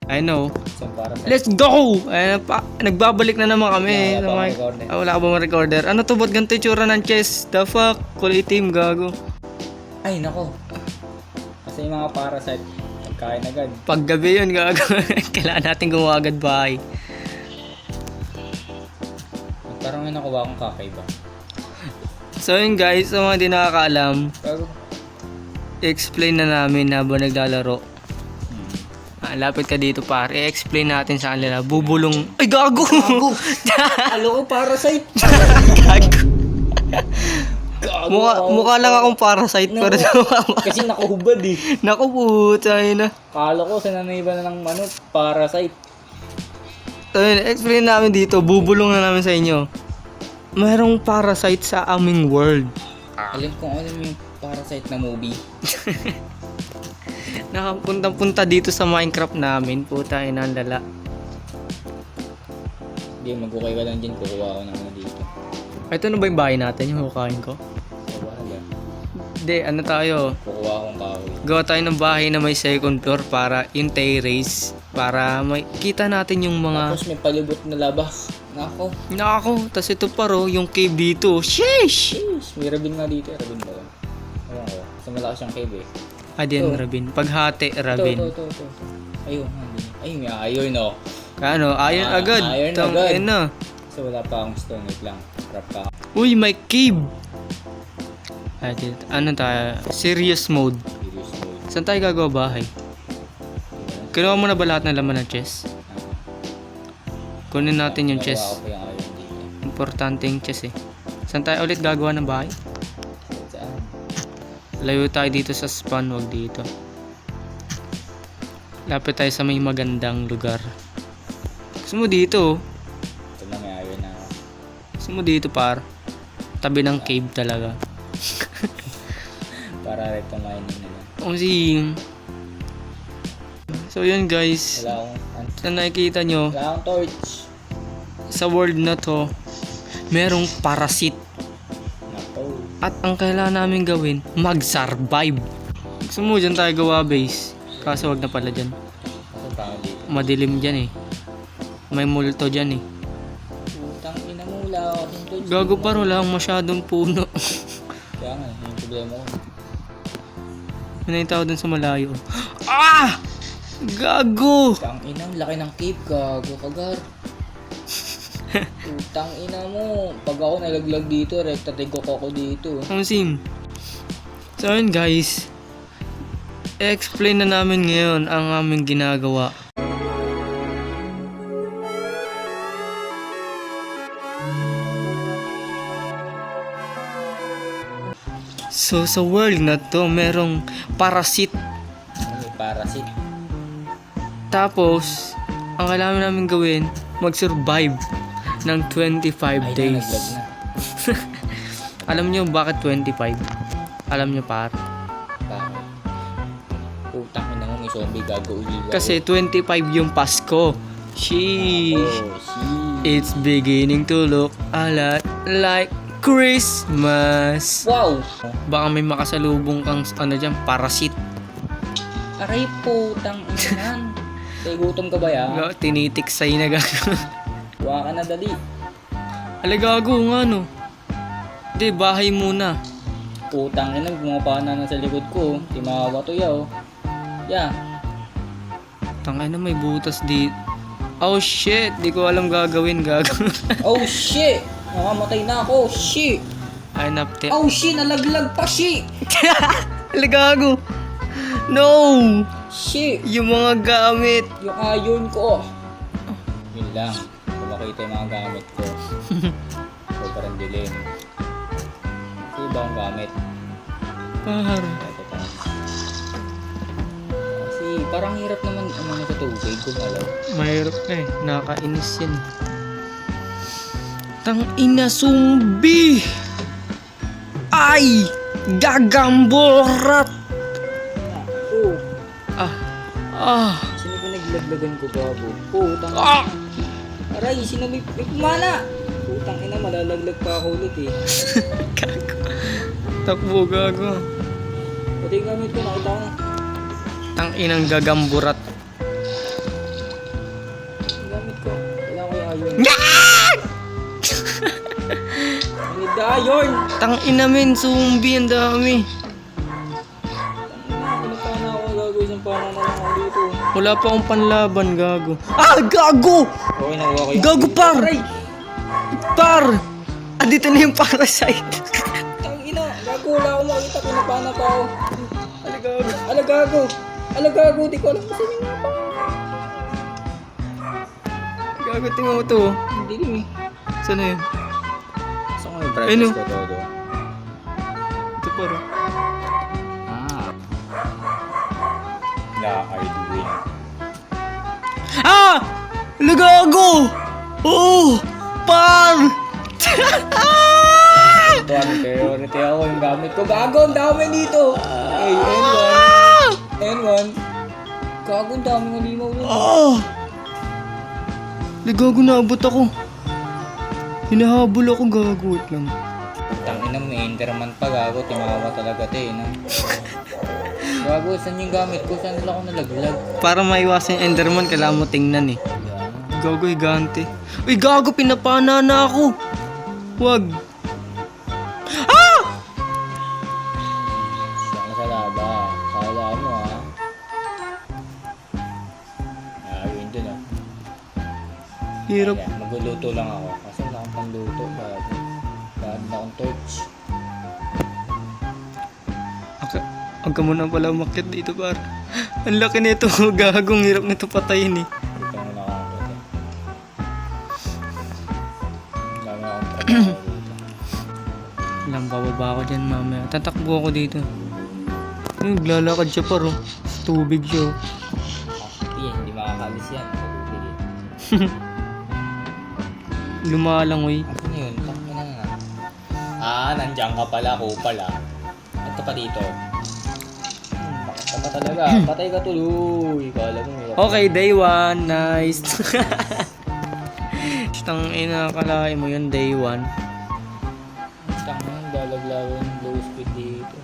I know. So, para sa... Let's go! Nagbabalik na naman kami. Wala pa akong recorder. Wala ka ba recorder? Ano to? Ba't ganito yung tsura ng chest? The fuck? Kulay itim, gago. Ay, nako. Kasi yung mga parasite, pagkain agad. Paggabi yun, gago. Kailangan natin gumawa agad bahay. Parang may nakuha akong kakaiba. So yun guys, sa mga di nakakaalam, Bago. i-explain na namin habang naglalaro. Lapit ka dito pare, i-explain natin sa kanila. Bubulong... Ay, gago! Gago! Halo ko parasite! Gago! Gago Mukha lang akong parasite pero Kasi nakahubad eh. naku puta na. Kala ko sananay ba na ng parasite. So yun, explain namin dito, bubulong na namin sa inyo. Mayroong parasite sa aming world. Alam kong alam yung parasite na movie. Nakapuntang-punta dito sa Minecraft namin. Puta, ang lala. Hindi, mag-ukay ka lang dyan. Kukuha ko na dito. Ito na ba yung bahay natin, yung hukain ko? Wala. Hindi, ano tayo? Kukuha akong kahoy. Gawa tayo ng bahay na may second floor para yung terrace. Para may kita natin yung mga... Tapos may palibot na labas. Nako. Nakako, tas ito paro, yung cave dito. Sheesh! Jeez, may rabin nga dito. Rabin ba yun? Ewan ko. Kasi malakas yung cave eh. Din, Ito. Rabin. Paghati, Rabin. Ito. Ayun. Ay, may iron oh. Kano, iron agad. Iron Tang agad. ina. So wala pa akong stone. Wait lang. Crap ka. Uy, may cave! Ano tayo? Serious mode. Serious mode. Saan tayo gagawa bahay? Kinuha mo na ba lahat ng laman ng chest? Kunin natin yung chest. Nakuha ko yung iron dito. Importante yung chest eh. Saan tayo ulit gagawa ng bahay? Saan? Layo tayo dito sa spawn, wag dito. Lapit tayo sa may magandang lugar. Gusto mo dito? Ito na may iron na ako. Gusto mo dito par? Tabi ng cave talaga. Para recto mining na lang. Kasi... So yun guys. Wala akong... Saan nakikita nyo? Wala akong torch. Sa world na to, merong parasit. Nako. At ang kailangan namin gawin, mag-survive. Gusto mo dyan tayo gawa base. Kaso wag na pala dyan. Kasi tao dito. Madilim dyan eh. May multo dyan eh. Putang ina mo. Wala akong torch. Gago pa wala akong masyadong puno. Kaya nga, yung problema ko. May tao dun sa malayo. Ah! Gago! Putang ina, laki ng cave. Gago kagar. Putang ina mo. Pag ako nalaglag dito, rekta tigok ako dito. Ang sim. So yun guys. I-explain na namin ngayon ang aming ginagawa. So sa world na to, merong parasit. May parasite. Tapos, ang kailangan namin gawin, mag-survive ng 25 Ay, days. nalaglag na. Alam nyo bakit 25? Alam nyo par? Bakit? Putang ina mo, may zombie gago uliwa. Kasi 25 yung Pasko. Sheesh. Oh, shit. It's beginning to look a lot like Christmas. Wow! Baka may makasalubong kang ano dyan, parasit. Aray putang ina. Tay gutom ka ba ya? Tinitiksay na gago. Huwa ka na dali. Alagago nga no. Hindi, bahay muna. Putang ina, gumapa na sa likod ko. Timawa to yaw. Yeah. Tangay na may butas di. Oh shit, di ko alam gagawin gago. Oh shit! Nakamatay na ako. Shit! Ay napte. Oh shit! Nalaglag pa shit! Alagago. No! Shit! Yung mga gamit. Yung iron ko. Yun lang. Kung makita yung mga gamit ko. Sobrang dilim. Ito ba ang gamit? Par. Ito pa. Kasi parang hirap naman ano sa tubig. Gumalaw. Mahirap na eh. Nakakainis yan. Tang ina sumbi! Ay! Gagamborat! Oh! Ah! Sino ba naglaglagan ko babo? Putang Ah! Aray! Sino may mana? Putang ina, malalaglag pa ako ulit eh. Gago. Takbo gago. Pati yung gamit ko, nakita ko na. Tang inang gagamburat. Ano dayon? Tang ina men, zombie ang dami. Ano pa na ako gagawin? Isang pana na lang ako dito. Wala pa akong panlaban, gago. Ah, gago! Okay, nakuha ko yung... Gago, par! Aray! Par! Ah, dito na yung parasite. Tangina, gago, wala akong makita. Pinapana pa ako. Alagago! Alagago, di ko alam kasi yung mapa. Gago, tingnan mo to. Oh. Hindi rin eh. Saan na yun? Saan ko yung Ayun, brightness oh. ko todo? Ito par. Yeah, I do win. Ah! Gago! Oh! Par! Ito ang priority ako yung gamit ko. Gago, ang dami dito! Hey, N1. Gago, ang dami ng limaw nun. Ah! Gago, naabot ako. Hinahabol ako, gago. Wait lang. Tangina mo, may Enderman pa, gago. Timawa talaga ito eh, no? Gago, saan yung gamit ko? Saan nila ako nalaglag? Para maiwasan yung Enderman, kailangan mo tingnan eh. Yan. Gago, higante. Uy, gago, pinapana na ako. Wag. Ah! Saan sa laba? Kala mo, ha? Ayun dun, ah. Hirap. Ayan, magluluto lang ako. Kasi wala akong panluto, gago. Gago na akong torch. Huwag ka muna pala umakyat dito, par. Ang laki nito, gagong hirap nito patayin eh. Dito mo nakakita. Dami akong trabaho dito. Ilang bababa ako dyan mamaya. Tatakbo ako dito. Naglalakad siya par oh. Sa tubig siya oh. Hindi makakalis yan. Sa tubig eh. Lumalang uy. Ano yun? Takina na. Nandiyan ka pala. Ako pala. Ito pa dito. Bakit ka pa talaga? Patay ka tuloy. Kala mo. Okay, day 1. Nice. Tang ina, kalahin mo yun, day 1. Tangan, lalaglawan yung low speed dito.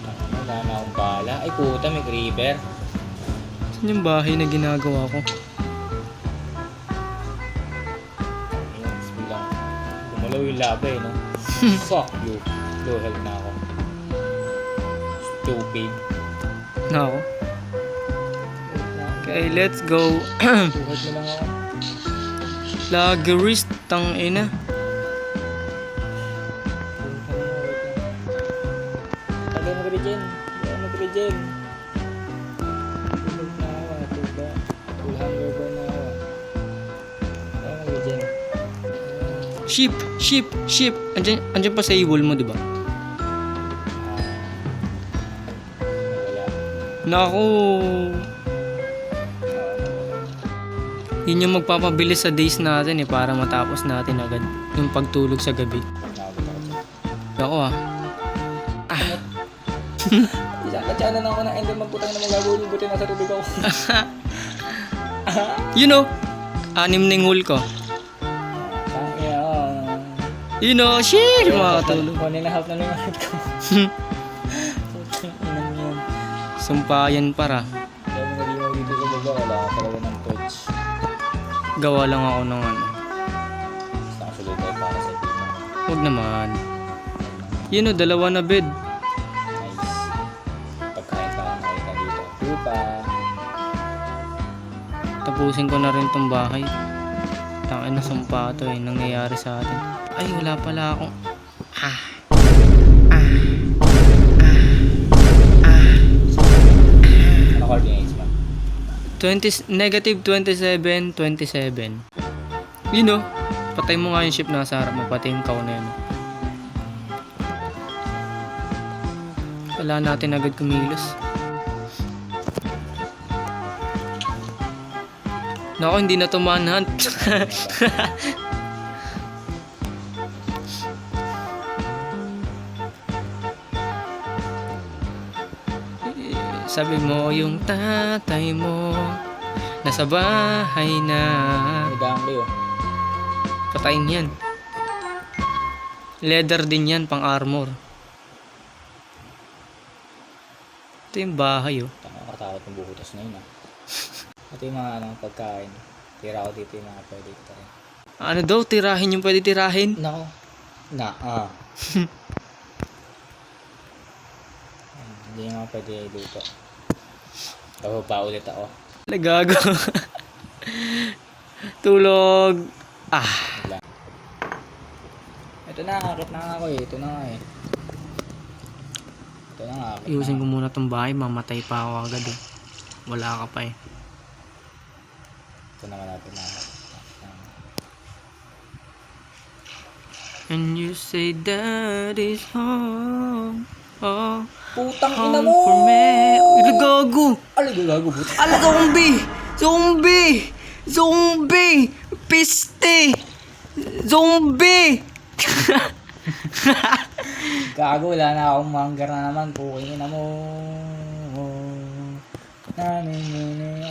Tangan, wala na akong bala. Ay puta, may creeper. Saan yung bahay na ginagawa ko? Ayun, bilang gumalaw yung laba eh, no? Fuck you. Low health na ako. Stupid. Na ako. Okay, let's go. Tuhod mo lang ako. Lagerist, tang ina. Tagay mag-regen. Tagay mag-regen. Tulog na ako. Tuba. Full hunger bar na ako. Tagay mag-regen. Sheep. Andyan pa sa iwol mo, di ba? Wala. Naku. Yun yung magpapabilis sa days natin eh, para matapos natin agad yung pagtulog sa gabi. Nakabot ako dyan. Ako ah. Isang katsyanan ako ng Enderman, putang na magagawin. Buti nasa tubig ako. You know, 6 na yung hole ko. Tangina ako. You know, shit, makakatulog. 1.5 na lang yung health ko. Putang ina yun. Sumpayan para. Kaya mo nalimaw dito sa baba, wala ka talaga ng torch. Gawa lang ako ng ano. Gusto ko sulit tayo para sa dito. Huwag naman. You know, 2 na bed. Nice. Pagkain pa nakita dito. Lupa. Tapusin ko na rin tong bahay. Tangin na sumpa to eh, nangyayari sa atin. Ay, wala pala akong... Ano coordinates mo? -27, 27. You know, patay mo nga yung ship nasa harap mo, patay yung cow na yun. Wala natin agad kumilos. Nako, hindi na to manhunt. Sabi mo yung tatay mo nasa bahay na. May dahang kayo. Patayin yan. Leather din yan, pang armor. Ito yung bahay, oh. Nakakatakot ng buhutas na yun, ah. Ito yung mga pagkain. Tira ko dito yung mga pwede ito rin. Ano daw, tirahin yung pwede tirahin? Nako. Hindi yung mga pwede dito. Tapos pa ulit ako. Nagago. Tulog. Wala. Ito na, akit na nga ako eh. Ito na nga eh. Ito na nga, akit na. Iusin ko muna tong bahay, mamatay pa ako agad eh. Wala ka pa eh. Ito naman natin na. And you say that is home. Oh, Putang ina home mo! for me. Gago. Alay, gago, buti. Ala, zombie! Zombie! Zombie! Piste! Zombie! Gago, wala na akong manggar na naman. Puking ina mo. Naninini,